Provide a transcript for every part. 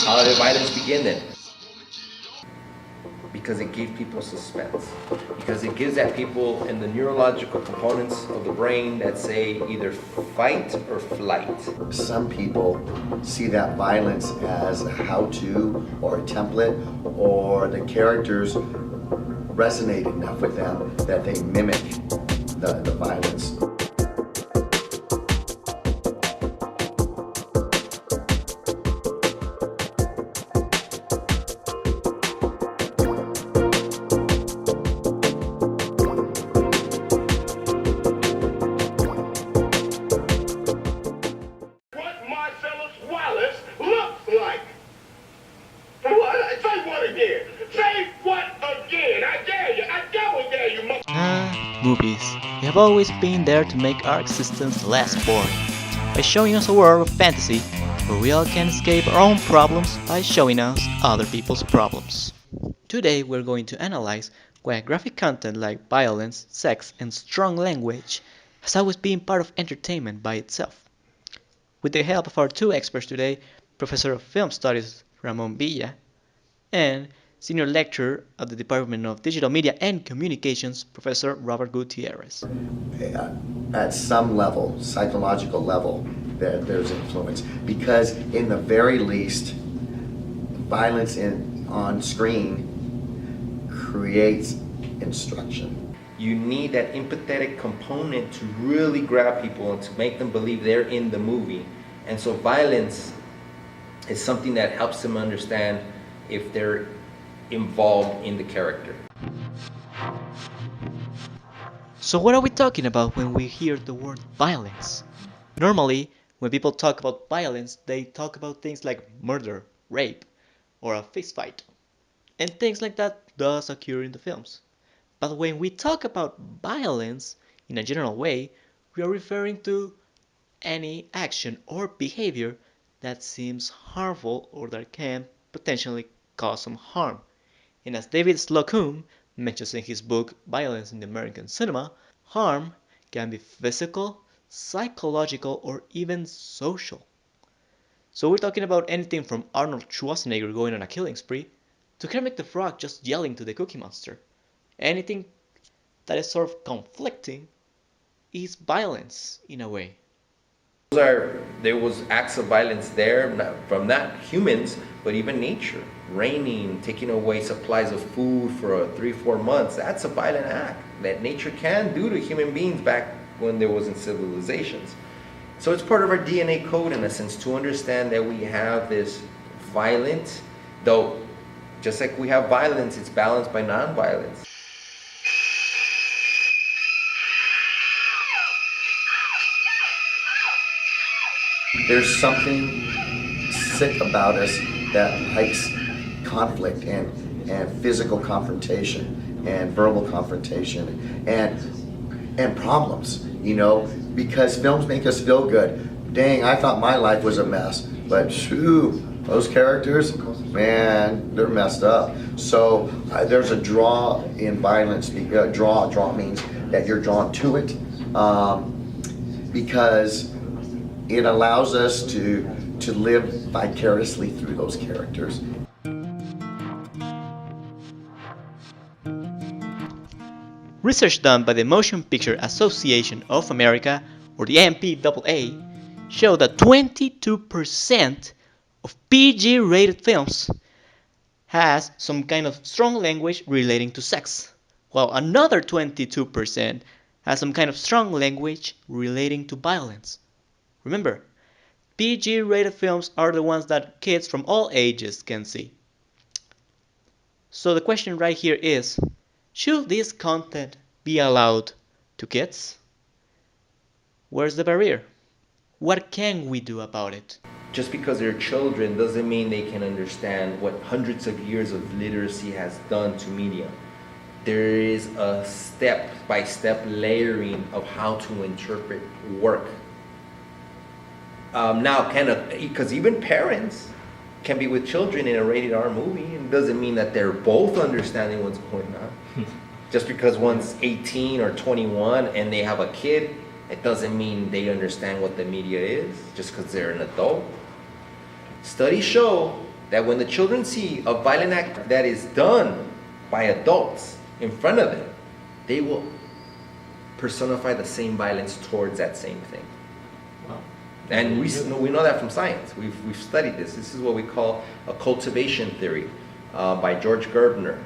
How did violence begin then? Because it gives people suspense. Because it gives that people in the neurological components of the brain that say either fight or flight. Some people see that violence as a how-to or a template, or the characters resonate enough with them that they mimic the violence. Movies. They have always been there to make our existence less boring, by showing us a world of fantasy where we all can escape our own problems by showing us other people's problems. Today we're going to analyze why graphic content like violence, sex, and strong language has always been part of entertainment by itself. With the help of our two experts today, Professor of Film Studies Ramon Villa and Senior Lecturer at the Department of Digital Media and Communications, Professor Robert Gutierrez. At some level, psychological level, there's influence. Because in the very least, violence on screen creates instruction. You need that empathetic component to really grab people and to make them believe they're in the movie. And so violence is something that helps them understand if they're involved in the character. So what are we talking about when we hear the word violence? Normally, when people talk about violence, they talk about things like murder, rape, or a fist fight. And things like that does occur in the films. But when we talk about violence in a general way, we are referring to any action or behavior that seems harmful or that can potentially cause some harm. And as David Slocum mentions in his book Violence in the American Cinema, harm can be physical, psychological, or even social. So we're talking about anything from Arnold Schwarzenegger going on a killing spree to Kermit the Frog just yelling to the Cookie Monster. Anything that is sort of conflicting is violence in a way. There was acts of violence there from not humans, but even nature. Raining, taking away supplies of food for 3-4 months, that's a violent act that nature can do to human beings back when there wasn't civilizations. So it's part of our DNA code in a sense to understand that we have this violence, though just like we have violence, it's balanced by non-violence. There's something sick about us that likes conflict and physical confrontation and verbal confrontation and problems, because films make us feel good. Dang, I thought my life was a mess, but shoo, those characters, man, they're messed up. So there's a draw in violence. Draw means that you're drawn to it, because it allows us to live vicariously through those characters. Research done by the Motion Picture Association of America, or the MPAA, showed that 22% of PG-rated films has some kind of strong language relating to sex, while another 22% has some kind of strong language relating to violence. Remember, PG-rated films are the ones that kids from all ages can see. So the question right here is, should this content be allowed to kids? Where's the barrier? What can we do about it? Just because they're children doesn't mean they can understand what hundreds of years of literacy has done to media. There is a step-by-step layering of how to interpret work. Now, because even parents can be with children in a rated R movie, it doesn't mean that they're both understanding what's going on. Just because one's 18 or 21 and they have a kid, it doesn't mean they understand what the media is, just because they're an adult. Studies show that when the children see a violent act that is done by adults in front of them, they will personify the same violence towards that same thing. Well, And we know that from science. We've studied this. This is what we call a cultivation theory by George Gerbner.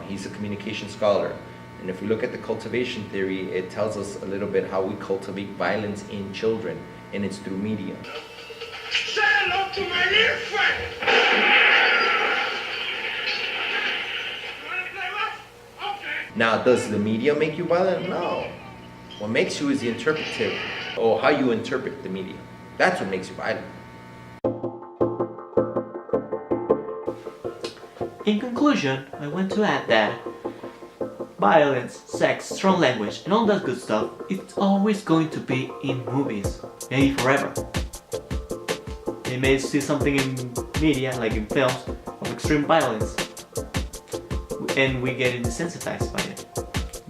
He's a communication scholar. And if we look at the cultivation theory, it tells us a little bit how we cultivate violence in children, and it's through media. Say hello to my little friend. You wanna play rough? Okay. Now, does the media make you violent? No. What makes you is the interpretive, or how you interpret the media. That's what makes you violent. In conclusion, I want to add that violence, sex, strong language, and all that good stuff, it's always going to be in movies, maybe forever. They may see something in media, like in films, of extreme violence, and we get desensitized by it,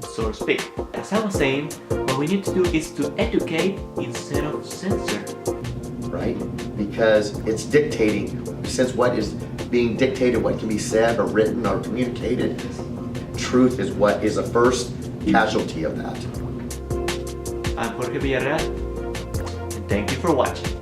so to speak. As I was saying, what we need to do is to educate instead of censor. Right? Because it's dictating, since what is being dictated, what can be said or written or communicated, truth is what is a first casualty of that. I'm Jorge Villarreal, and thank you for watching.